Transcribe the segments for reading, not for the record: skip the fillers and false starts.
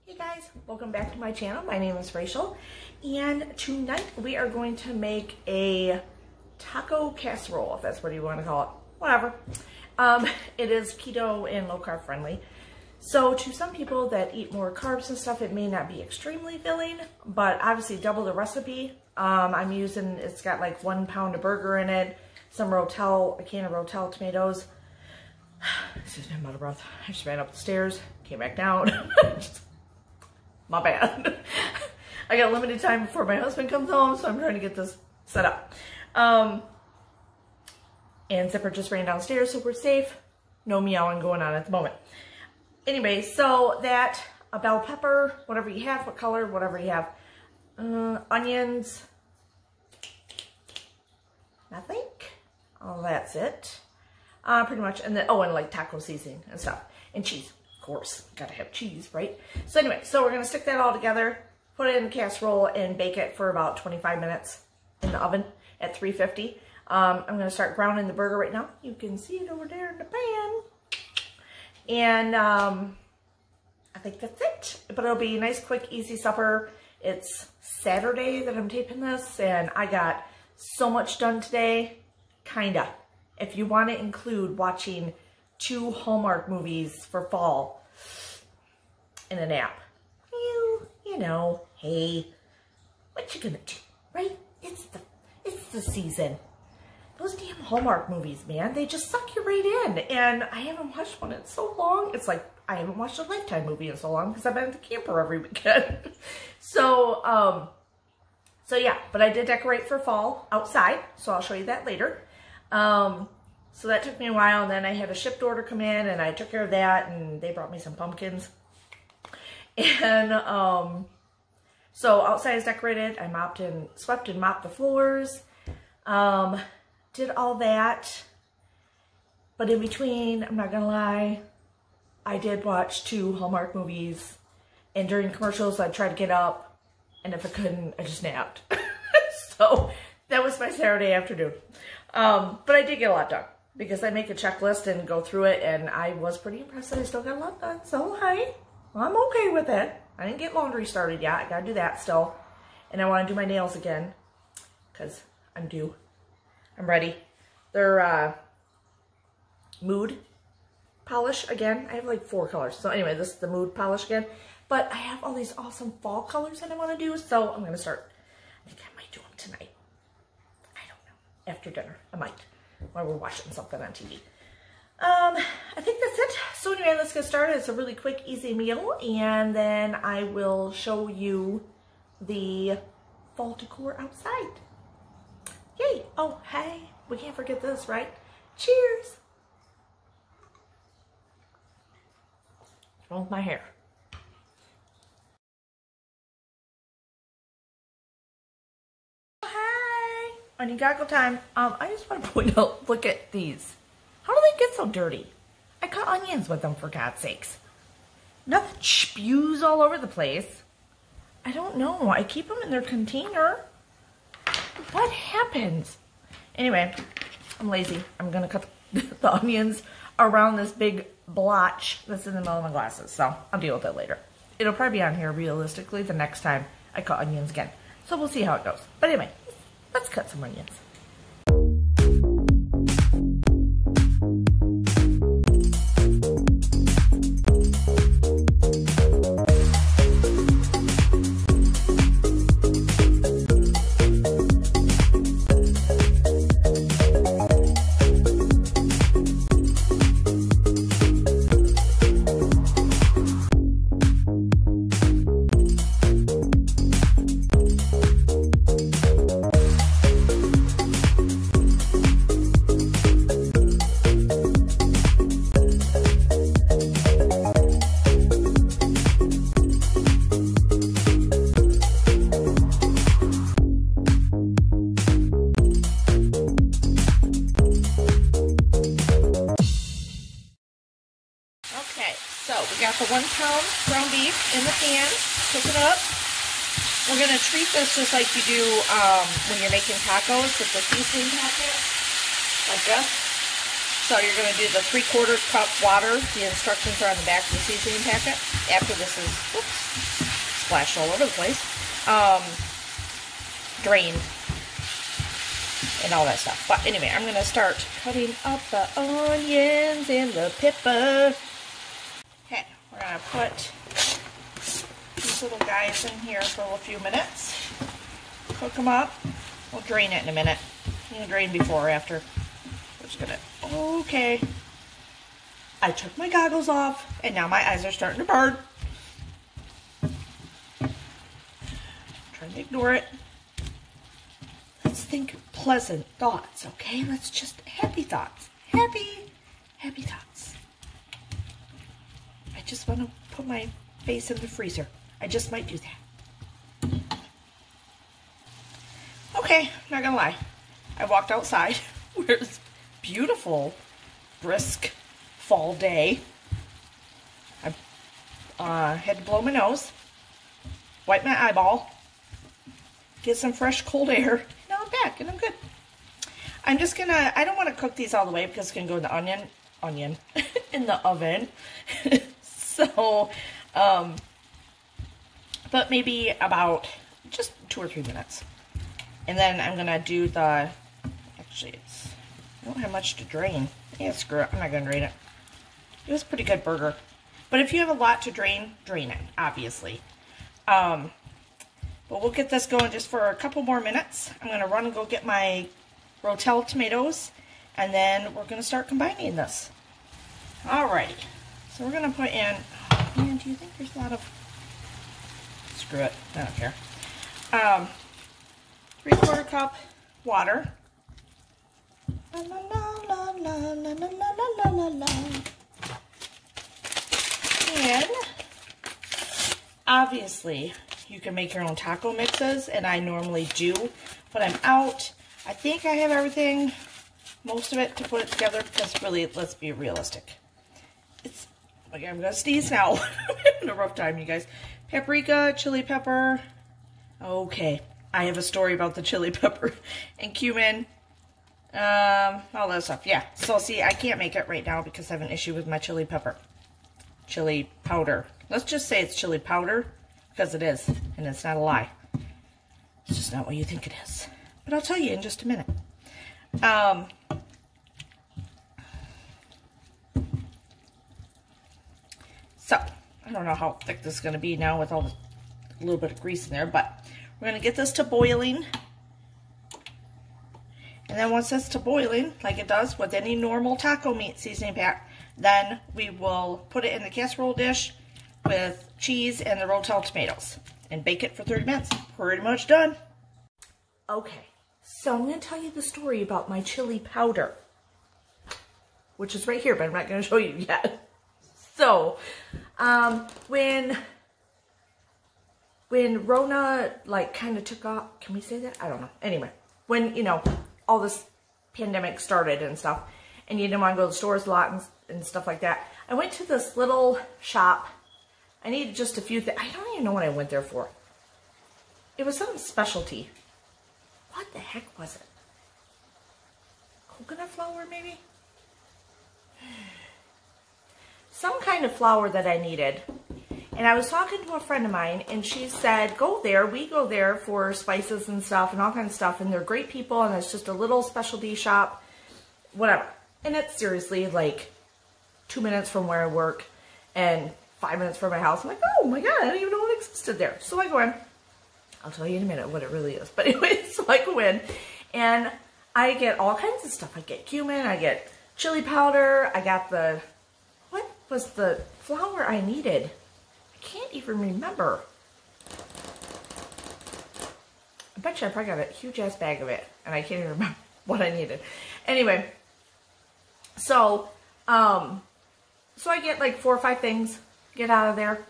Hey guys, welcome back to my channel. My name is Rachel, and tonight we are going to make a taco casserole, if that's what you want to call it. Whatever. It is keto and low carb friendly. So to some people that eat more carbs and stuff, it may not be extremely filling, but obviously double the recipe. I'm using, it's got like 1 pound of burger in it, some Rotel, a can of Rotel tomatoes. Excuse me, I'm out of breath. I just ran up the stairs, came back down. My bad. I got limited time before my husband comes home, so I'm trying to get this set up. And Zipper just ran downstairs, so we're safe. No meowing going on at the moment. Anyway, so that, a bell pepper, whatever you have, what color, whatever you have. Onions. Nothing. Oh, that's it. Pretty much. And then, oh, and like taco seasoning and stuff. And cheese. Of course. Gotta have cheese, right? So anyway, so we're gonna stick that all together, put it in the casserole, and bake it for about 25 minutes in the oven at 350. I'm gonna start browning the burger right now. You can see it over there in the pan. And I think that's it. But it'll be a nice, quick, easy supper. It's Saturday that I'm taping this, and I got so much done today. Kinda. If you want to include watching 2 Hallmark movies for fall in a nap, you know, hey, what you gonna do, right? It's the season. Those damn Hallmark movies, man, they just suck you right in. And I haven't watched one in so long. It's like I haven't watched a Lifetime movie in so long because I've been at the camper every weekend. So yeah, but I did decorate for fall outside, so I'll show you that later. So that took me a while, and then I had a shipped order come in, and I took care of that, and they brought me some pumpkins. And so outside is decorated. I swept and mopped the floors. Did all that. But in between, I'm not gonna lie, I did watch 2 Hallmark movies, and during commercials, I'd try to get up, and if I couldn't, I just napped. So that was my Saturday afternoon. But I did get a lot done because I make a checklist and go through it, and I was pretty impressed that I still got a lot done. So hey, I'm okay with it. I didn't get laundry started yet. I gotta do that still. And I want to do my nails again because I'm due. I'm ready. They're mood polish again. I have like 4 colors. So anyway, this is the mood polish again. But I have all these awesome fall colors that I want to do, so I'm going to start. I think I might do them tonight. I don't know. After dinner, I might. While we're watching something on TV. I think that's it. So anyway, let's get started. It's a really quick, easy meal. And then I will show you the fall decor outside. Yay! Oh, hey, we can't forget this, right? Cheers! What's wrong with my hair? Hey! On your goggle time, I just want to point out, look at these. How do they get so dirty? I cut onions with them, for God's sakes. Nothing spews all over the place. I don't know. I keep them in their container. What happens? Anyway, I'm lazy. I'm going to cut the onions around this big blotch that's in the middle of my glasses. So I'll deal with it later. It'll probably be on here realistically the next time I cut onions again. So we'll see how it goes. But anyway, let's cut some onions. We got the 1 pound ground beef in the pan, cook it up. We're going to treat this just like you do when you're making tacos with the seasoning packet, like this. So you're going to do the 3/4 cup water. The instructions are on the back of the seasoning packet. After this is, whoops, splashed all over the place, drained and all that stuff. But anyway, I'm going to start cutting up the onions and the pepper. Okay, we're going to put these little guys in here for a few minutes. Cook them up. We'll drain it in a minute. You can drain before or after. We're just going to, okay. I took my goggles off, and now my eyes are starting to burn. Trying to ignore it. Let's think pleasant thoughts, okay? Let's just, happy thoughts. Happy thoughts. I just want to put my face in the freezer. I just might do that. Okay, not gonna lie. I walked outside where it's beautiful, brisk fall day. I had to blow my nose, wipe my eyeball, get some fresh cold air. Now I'm back and I'm good. I'm just gonna, I don't want to cook these all the way because it's gonna go in the onion in the oven. So, but maybe about just 2 or 3 minutes. And then I'm gonna do the, actually I don't have much to drain. Yeah, screw it, I'm not gonna drain it. It was a pretty good burger. But if you have a lot to drain, drain it, obviously. But we'll get this going just for a couple more minutes. I'm gonna run and go get my Rotel tomatoes, and then we're gonna start combining this. Alrighty, so we're gonna put in, oh man, do you think there's a lot of, screw it, I don't care. 3/4 cup water. La, la, la, la, la, la, la, la, la. And obviously you can make your own taco mixes, and I normally do when I'm out. I think I have everything, most of it, to put it together, because really, let's be realistic. It's, like, I'm gonna sneeze now. I'm having a rough time, you guys. Paprika, chili pepper. Okay. I have a story about the chili pepper and cumin, all that stuff. Yeah, so see, I can't make it right now because I have an issue with my chili pepper. Chili powder. Let's just say it's chili powder, because it is, and it's not a lie. It's just not what you think it is. But I'll tell you in just a minute. So, I don't know how thick this is going to be now with all the little bit of grease in there, but we're going to get this to boiling. And then once it's to boiling, like it does with any normal taco meat seasoning pack, then we will put it in the casserole dish with cheese and the Rotel tomatoes and bake it for 30 minutes. Pretty much done. Okay, so I'm going to tell you the story about my chili powder, which is right here, but I'm not going to show you yet. So, when Rona, like, kind of took off, can we say that? I don't know. Anyway, when, you know, all this pandemic started and stuff, and you didn't want to go to the stores a lot and stuff like that, I went to this little shop. I needed just a few things. I don't even know what I went there for. It was some specialty. What the heck was it? Coconut flour, maybe? Some kind of flour that I needed. And I was talking to a friend of mine, and she said, go there. We go there for spices and stuff and all kinds of stuff, and they're great people, and it's just a little specialty shop, whatever. And it's seriously like 2 minutes from where I work and 5 minutes from my house. I'm like, oh my God, I didn't even know it existed there. So I go in. I'll tell you in a minute what it really is. But anyway, so I go in, and I get all kinds of stuff. I get cumin, I get chili powder, I got the, what was the flour I needed? I can't even remember. I bet you I probably got a huge ass bag of it, and I can't even remember what I needed. Anyway, so I get like 4 or 5 things, get out of there.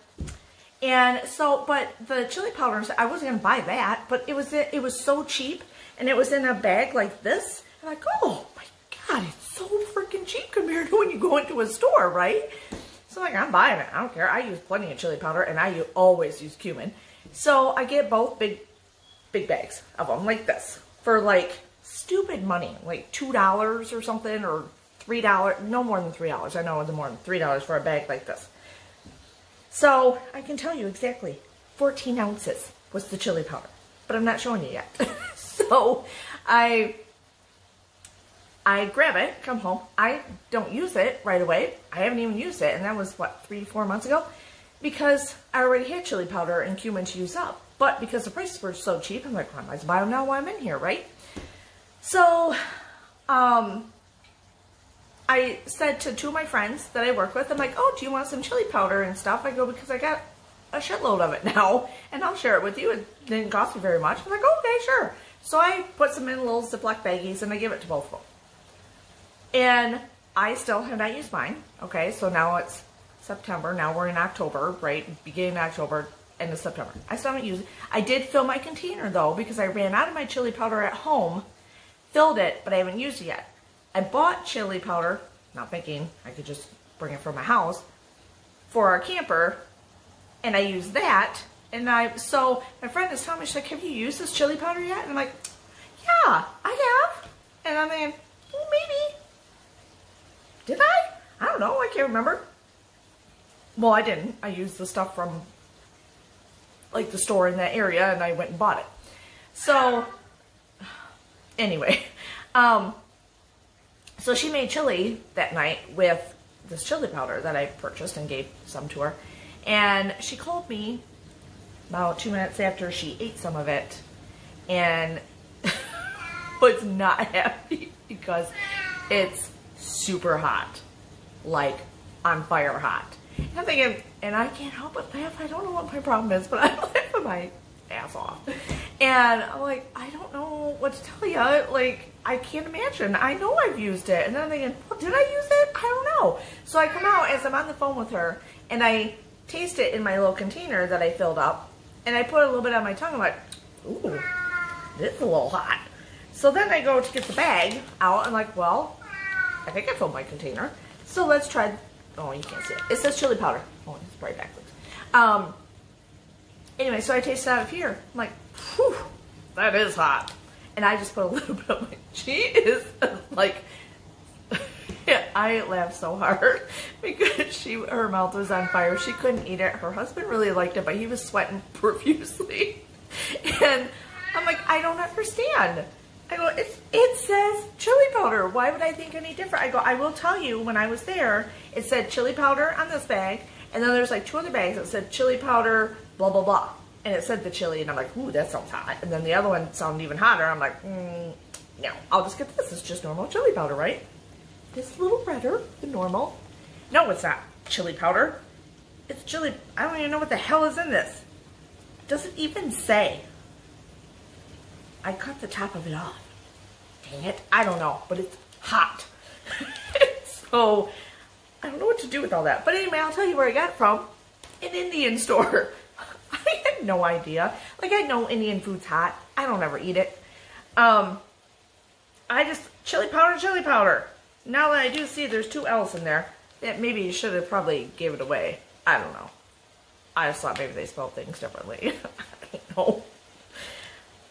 And so, but the chili powders, I wasn't gonna buy that, but it was so cheap, and it was in a bag like this. I'm like, oh my God, it's so freaking cheap compared to when you go into a store, right? So like, I'm buying it. I don't care. I use plenty of chili powder, and I always use cumin. So I get both big bags of them like this for like stupid money, like $2 or something, or $3, no more than $3. I know it's more than $3 for a bag like this. So I can tell you exactly, 14 ounces was the chili powder, but I'm not showing you yet. So I grab it, come home. I don't use it right away. I haven't even used it, and that was, what, 3-4 months ago? Because I already had chili powder and cumin to use up. But because the prices were so cheap, I'm like, well, I might as well buy them now while I'm in here, right? So, I said to 2 of my friends that I work with, I'm like, oh, do you want some chili powder and stuff? I go, because I got a shitload of it now, and I'll share it with you. It didn't cost me very much. I'm like, oh, okay, sure. So I put some in little Ziploc baggies, and I give it to both of them. And I still have not used mine. Okay, so now it's September. Now we're in October, right? Beginning of October, end of September. I still haven't used it. I did fill my container, though, because I ran out of my chili powder at home. Filled it, but I haven't used it yet. I bought chili powder, not thinking I could just bring it from my house, for our camper, and I used that. And so my friend is telling me, she's like, have you used this chili powder yet? And I'm like, yeah, I have. And I'm thinking, well, maybe. Did I? I don't know. I can't remember. Well, I didn't. I used the stuff from, like, the store in that area, and I went and bought it. So, anyway, so she made chili that night with this chili powder that I purchased and gave some to her. And she called me about 2 minutes after she ate some of it and was not happy because it's super hot, like on fire hot. And I'm thinking, and I can't help but laugh. I don't know what my problem is, but I'm laughing my ass off. And I'm like, I don't know what to tell you. Like, I can't imagine. I know I've used it. And then I'm thinking, well, did I use it? I don't know. So I come out as I'm on the phone with her, and I taste it in my little container that I filled up, and I put a little bit on my tongue. I'm like, ooh, this is a little hot. So then I go to get the bag out. I'm like, well, I think I filled my container. So let's try. Oh, you can't see it. It says chili powder. Oh, it's probably backwards. Anyway, so I taste it out of here. I'm like, whew, that is hot. And I just put a little bit of my, she is like, I laughed so hard because her mouth was on fire. She couldn't eat it. Her husband really liked it, but he was sweating profusely. And I'm like, I don't understand. I go, it says chili powder. Why would I think any different? I go, I will tell you, when I was there, it said chili powder on this bag, and then there's like 2 other bags that said chili powder, blah, blah, blah. And it said the chili, and I'm like, ooh, that sounds hot. And then the other one sounded even hotter. I'm like, no, I'll just get this. It's just normal chili powder, right? This little redder than normal. No, it's not chili powder. It's chili. I don't even know what the hell is in this. It doesn't even say. I cut the top of it off. Dang it. I don't know, but it's hot. So, I don't know what to do with all that. But anyway, I'll tell you where I got it from. An Indian store. I had no idea. Like, I know Indian food's hot. I don't ever eat it. Chili powder. Now that I do see there's 2 L's in there, that maybe you should have probably gave it away. I don't know. I just thought maybe they spelled things differently. I don't know.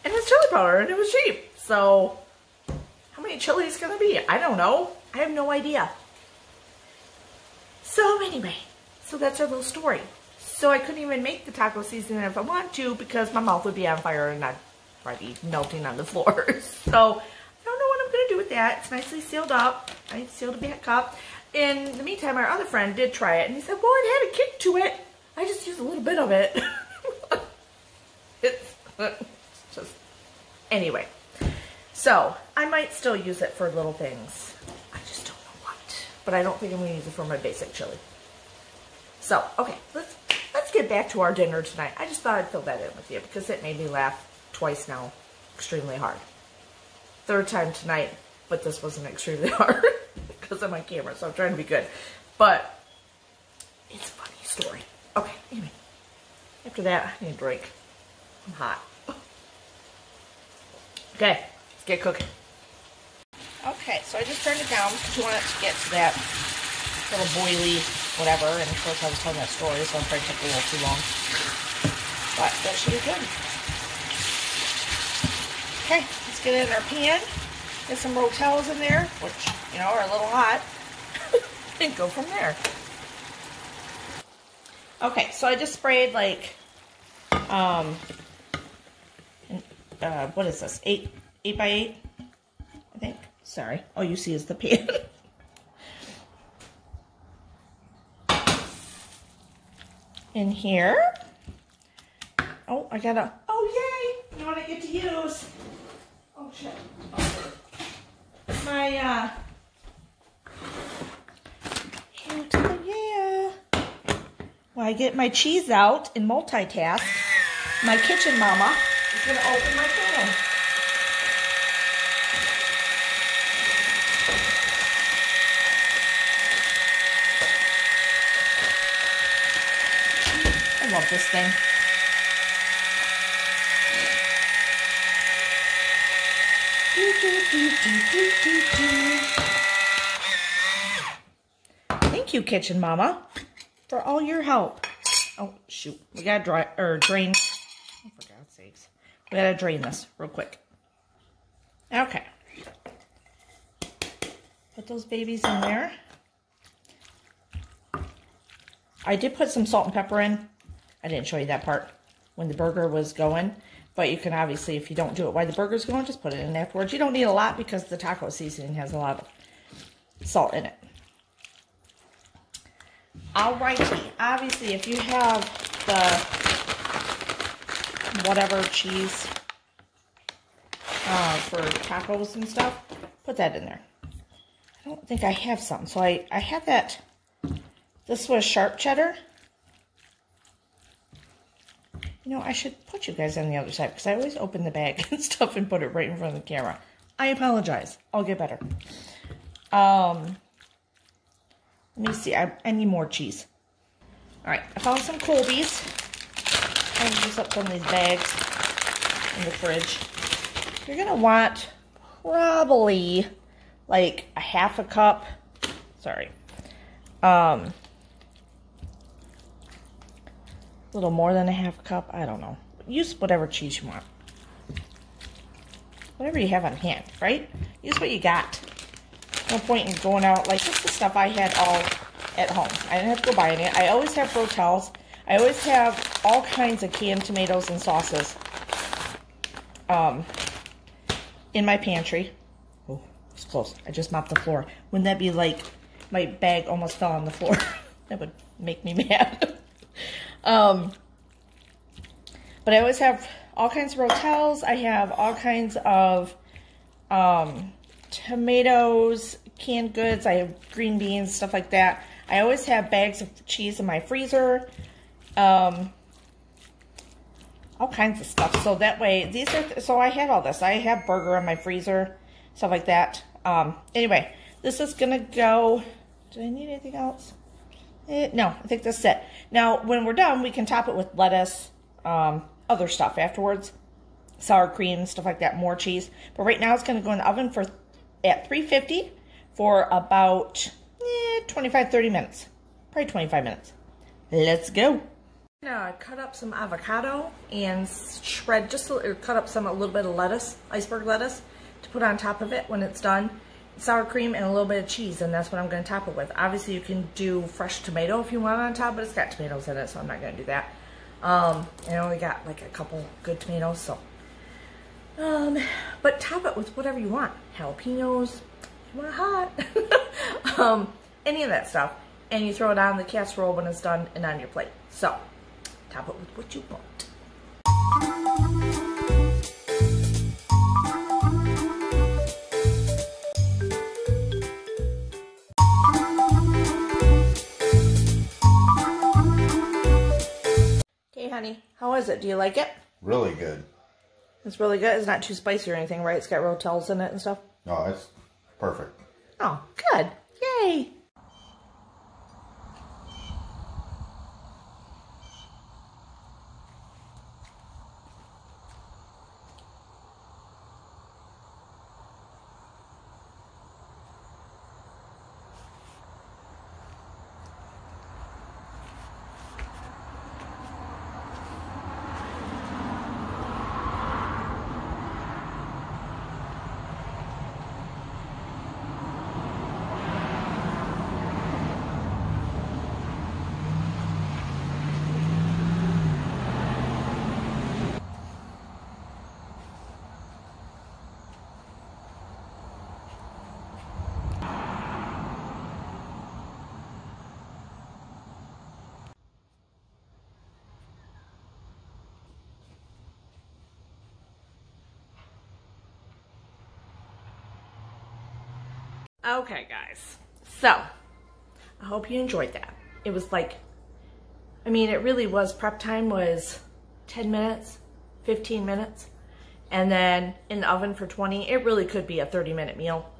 And it's chili powder, and it was cheap. So, how many chilies can there be? I don't know. I have no idea. So anyway, so that's our little story. So I couldn't even make the taco seasoning if I wanted to because my mouth would be on fire and I'd probably be melting on the floor. So I don't know what I'm going to do with that. It's nicely sealed up. I sealed it back up. In the meantime, our other friend did try it, and he said, well, it had a kick to it. I just used a little bit of it. It's just... Anyway. So, I might still use it for little things. I just don't know what. But I don't think I'm going to use it for my basic chili. So, okay. Let's get back to our dinner tonight. I just thought I'd fill that in with you because it made me laugh twice now extremely hard. 3rd time tonight, but this wasn't extremely hard because of my camera, so I'm trying to be good. But it's a funny story. Okay, anyway. After that, I need a drink. I'm hot. Okay, let's get cooking. Okay, so I just turned it down because you want it to get to that little boily whatever, and of course I was telling that story, so I'm afraid it took a little too long. But that should be good. Okay, let's get it in our pan. Get some Rotels in there, which you know, or a little hot, and go from there. Okay, so I just sprayed like, what is this, 8 by 8, I think. Sorry, all you see is the pan. In here. Oh, I gotta, oh yay, you know what I get to use? Oh shit. Oh. My, yeah. When I get my cheese out and multitask, my kitchen mama is gonna open my can. I love this thing. Thank you, kitchen mama, for all your help. Oh shoot, we gotta drain. Oh, for God's sakes, we gotta drain this real quick. Okay, put those babies in there. I did put some salt and pepper in. I didn't show you that part when the burger was going, but you can obviously, if you don't do it while the burger's going, just put it in afterwards. You don't need a lot because the taco seasoning has a lot of salt in it. Alrighty, obviously if you have the whatever cheese for tacos and stuff, put that in there. I don't think I have some, so I had that. This was sharp cheddar. You know, I should put you guys on the other side because I always open the bag and stuff and put it right in front of the camera. I apologize. I'll get better. Let me see. I need more cheese. All right. I found some Colby's. I'll use up some of these bags in the fridge. You're going to want probably like a half a cup. Sorry. A little more than a half cup. I don't know. Use whatever cheese you want. Whatever you have on hand, right? Use what you got. No point in going out. Like, this is the stuff I had all at home. I didn't have to go buy any. I always have Rotels. I always have all kinds of canned tomatoes and sauces in my pantry. Oh, it's close. I just mopped the floor. Wouldn't that be like my bag almost fell on the floor? That would make me mad. But I always have all kinds of Rotels. I have all kinds of tomatoes, canned goods. I have green beans, stuff like that. I always have bags of cheese in my freezer. All kinds of stuff. So that way, these are, so I had all this. I have burger in my freezer, stuff like that. Anyway, this is gonna go, did I need anything else? No, I think that's it. Now, when we're done, we can top it with lettuce, other stuff afterwards. Sour cream, stuff like that, more cheese. But right now, it's going to go in the oven at 350 for about 25-30 minutes. Probably 25 minutes. Let's go. Now, I cut up some avocado and shred cut up a little bit of lettuce, iceberg lettuce, to put on top of it when it's done. Sour cream and a little bit of cheese, and that's what I'm going to top it with. Obviously, you can do fresh tomato if you want on top, but it's got tomatoes in it, so I'm not going to do that. I only got like a couple good tomatoes, so. But top it with whatever you want. Jalapenos, if you want hot. Any of that stuff. And you throw it on the casserole when it's done and on your plate. So, top it with what you want. Honey, how is it? Do you like it? Really good. It's really good. It's not too spicy or anything, right? It's got Rotels in it and stuff. No, it's perfect. Oh, good. Yay. Okay, guys. So, I hope you enjoyed that. It was like, I mean, it really was, prep time was 10 minutes, 15 minutes. And then in the oven for 20. It really could be a 30-minute meal.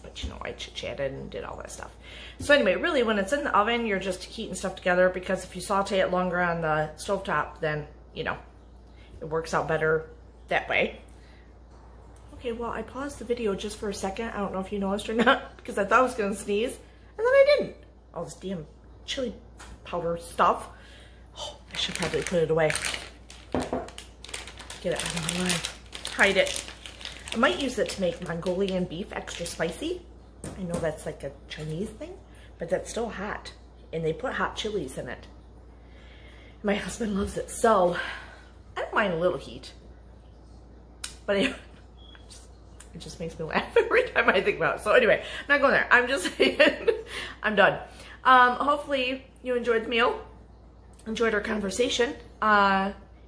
But, you know, I chit-chatted and did all that stuff. So anyway, really, when it's in the oven, you're just heating stuff together, because if you saute it longer on the stovetop, then, you know, it works out better that way. Okay, well, I paused the video just for a second. I don't know if you noticed or not, because I thought I was going to sneeze, and then I didn't. All this damn chili powder stuff. Oh, I should probably put it away. Get it out of my life. Hide it. I might use it to make Mongolian beef extra spicy. I know that's like a Chinese thing, but that's still hot. And they put hot chilies in it. My husband loves it, so I don't mind a little heat. But anyway, it just makes me laugh every time I think about it. So anyway, I'm not going there. I'm just saying, I'm done. Hopefully you enjoyed the meal, enjoyed our conversation,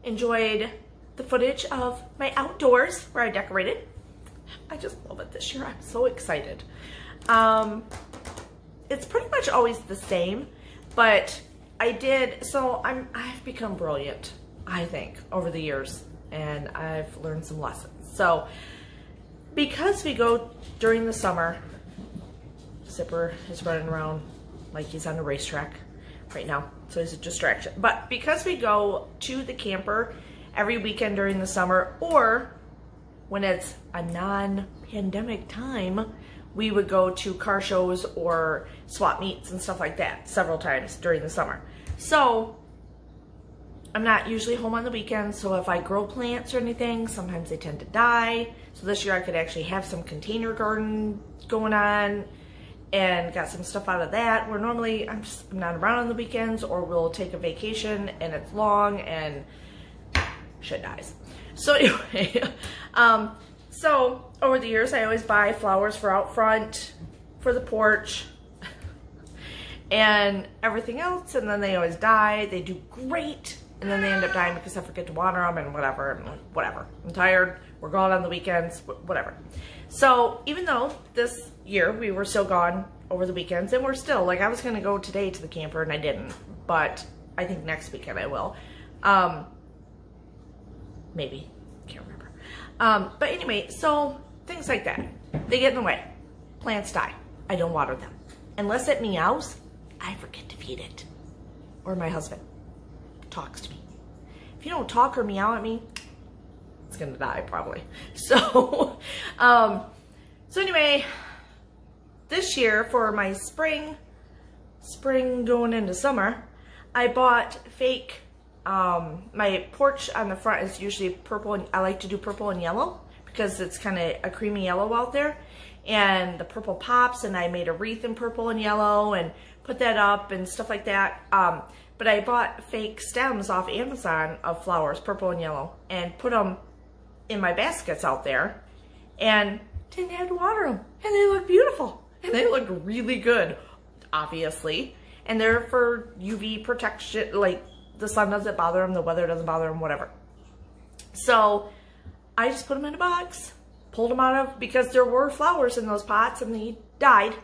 enjoyed the footage of my outdoors where I decorated. I just love it this year. I'm so excited. It's pretty much always the same, but I've become brilliant, I think, over the years, and I've learned some lessons. So because we go during the summer, Zipper is running around like he's on a racetrack right now, so he's a distraction. But because we go to the camper every weekend during the summer, or when it's a non-pandemic time, we would go to car shows or swap meets and stuff like that several times during the summer. So I'm not usually home on the weekends, so if I grow plants or anything, sometimes they tend to die. So this year I could actually have some container garden going on and got some stuff out of that, where normally I'm not around on the weekends, or we'll take a vacation and it's long and shit dies. So anyway, so over the years I always buy flowers for out front, for the porch, and everything else, and then they always die. They do great, and then they end up dying because I forget to water them and whatever. I'm tired, we're gone on the weekends, whatever. So even though this year we were still gone over the weekends, and we're still, like, I was gonna go today to the camper and I didn't, but I think next weekend I will. Maybe, can't remember. But anyway, so things like that, they get in the way. Plants die, I don't water them. Unless it meows, I forget to feed it. Or my husband talks to me. If you don't talk or meow at me, it's gonna die probably. So, so anyway, this year for my spring going into summer, I bought fake, my porch on the front is usually purple, and I like to do purple and yellow because it's kind of a creamy yellow out there, and the purple pops, and I made a wreath in purple and yellow and put that up and stuff like that. But I bought fake stems off Amazon of flowers, purple and yellow, and put them in my baskets out there, and didn't have to water them, and they look beautiful, and they look really good, obviously, and they're for UV protection, like the sun doesn't bother them, the weather doesn't bother them, whatever. So I just put them in a box, pulled them out of, because there were flowers in those pots and they died.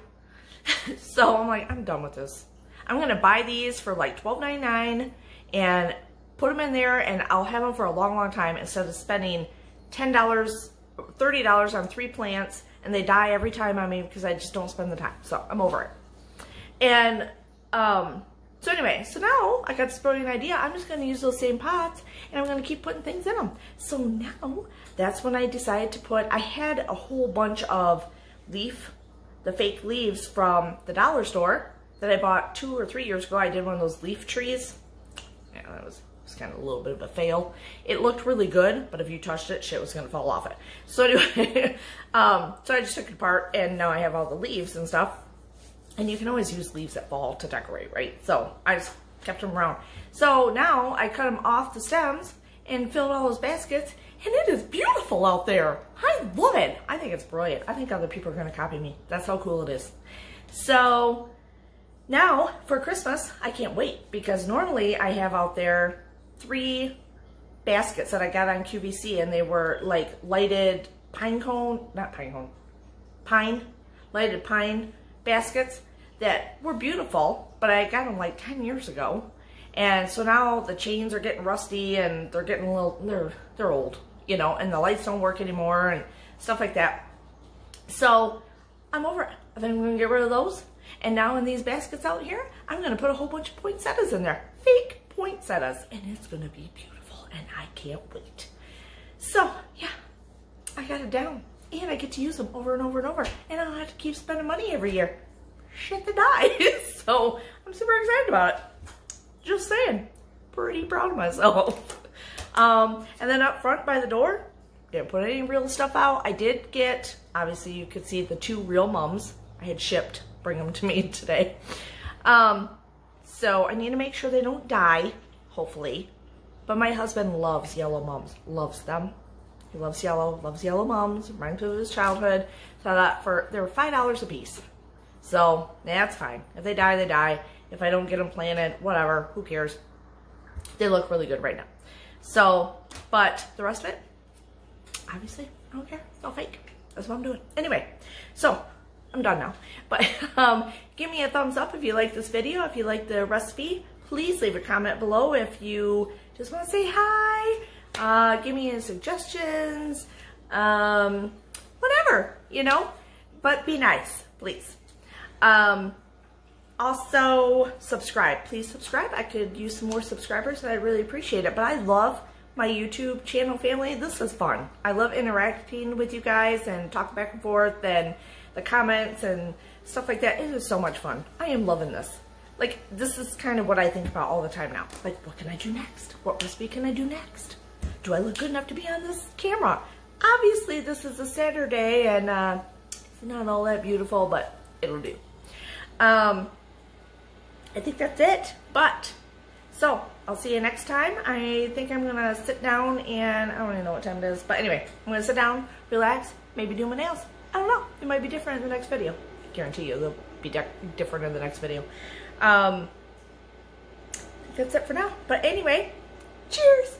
So I'm like, I'm done with this. I'm gonna buy these for like $12.99 and put them in there, and I'll have them for a long, long time instead of spending $10, $30 on 3 plants, and they die every time on me because I just don't spend the time. So I'm over it. And so anyway, so now I got this brilliant idea. I'm just gonna use those same pots, and I'm gonna keep putting things in them. So now that's when I decided to put, I had a whole bunch of the fake leaves from the dollar store that I bought 2 or 3 years ago. I did one of those leaf trees. Yeah, that was kind of a little bit of a fail. It looked really good, but if you touched it, shit was gonna fall off it. So anyway, so I just took it apart, and now I have all the leaves and stuff. And you can always use leaves that fall to decorate, right? So I just kept them around. So now I cut them off the stems and filled all those baskets, and it is beautiful out there. I love it. I think it's brilliant. I think other people are gonna copy me. That's how cool it is. So now for Christmas, I can't wait, because normally I have out there 3 baskets that I got on QVC, and they were like lighted pine cone, not pine cone, pine, lighted pine baskets that were beautiful, but I got them like 10 years ago. And so now the chains are getting rusty and they're getting a little, they're old, you know, and the lights don't work anymore and stuff like that. So I'm over it. I think I'm going to get rid of those. And now in these baskets out here, I'm going to put a whole bunch of poinsettias in there. Fake poinsettias. And it's going to be beautiful. And I can't wait. So, yeah, I got it down. And I get to use them over and over and over. And I don't have to keep spending money every year. Shit to die. So I'm super excited about it. Just saying. Pretty proud of myself. And then up front by the door, didn't put any real stuff out. I did get, obviously you could see the 2 real mums I had shipped. Bring them to me today. So I need to make sure they don't die, hopefully. But my husband loves yellow mums. Loves them. He loves yellow mums. Reminds me of his childhood. So I thought they were $5 a piece. So that's fine. If they die, they die. If I don't get them planted, whatever, who cares? They look really good right now. So, but the rest of it, obviously, I don't care. It's all fake. That's what I'm doing. Anyway, so I'm done now. But give me a thumbs up if you like this video. If you like the recipe, please leave a comment below. If you just want to say hi, give me any suggestions, whatever, you know. But be nice, please. Also, subscribe. Please subscribe. I could use some more subscribers and I'd really appreciate it. But I love my YouTube channel family. This is fun. I love interacting with you guys and talking back and forth and the comments and stuff like that. It is so much fun. I am loving this. Like, this is kind of what I think about all the time now. Like, what can I do next? What recipe can I do next? Do I look good enough to be on this camera? Obviously, this is a Saturday and it's not all that beautiful, but it'll do. I think that's it, but, so, I'll see you next time. I think I'm going to sit down and, I don't even know what time it is, but anyway, I'm going to sit down, relax, maybe do my nails. I don't know, it might be different in the next video. I guarantee you they'll be different in the next video. I think that's it for now, but anyway, cheers!